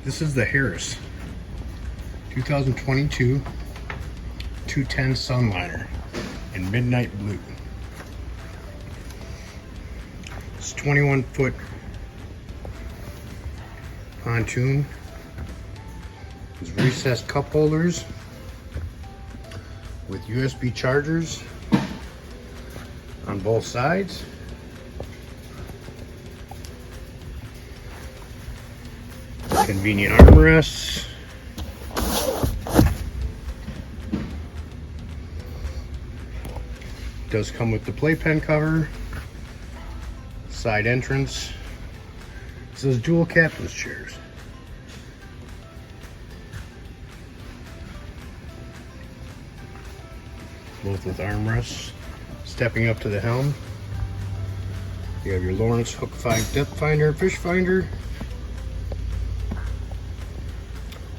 This is the Harris 2022 210 Sunliner in midnight blue. It's 21-foot pontoon. There's recessed cup holders with USB chargers on both sides. Convenient armrests. Does come with the playpen cover, side entrance. This is dual captain's chairs. Both with armrests. Stepping up to the helm, you have your Lawrence Hook 5 depth finder, fish finder.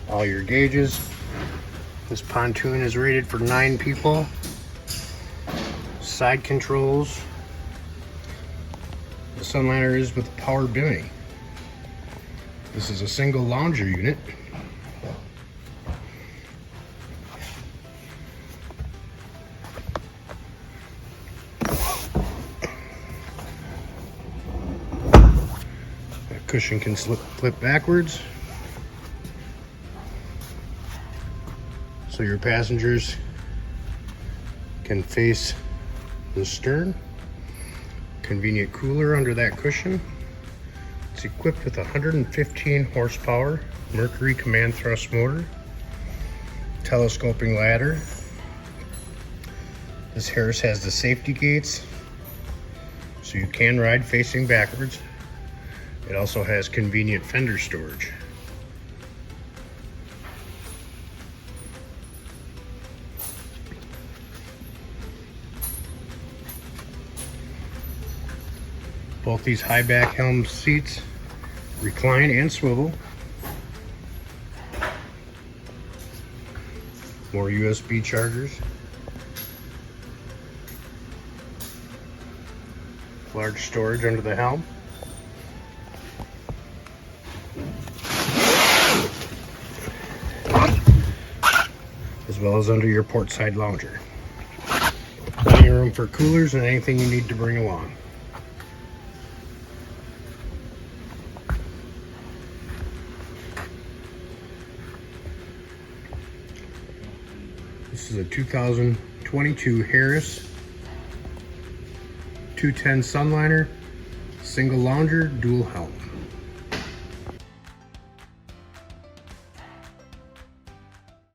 All your gauges. This pontoon is rated for 9 people. Side controls. The Sunliner is with power bimming. This is a single lounger unit. That cushion can flip backwards, so your passengers can face the stern. Convenient cooler under that cushion. It's equipped with a 115 horsepower Mercury command thrust motor, telescoping ladder. This Harris has the safety gates, so you can ride facing backwards. It also has convenient fender storage. Both these high back helm seats recline and swivel. More USB chargers. Large storage under the helm. As well as under your port side lounger. Plenty of room for coolers and anything you need to bring along. This is a 2022 Harris 210 Sunliner, single lounger, dual helm.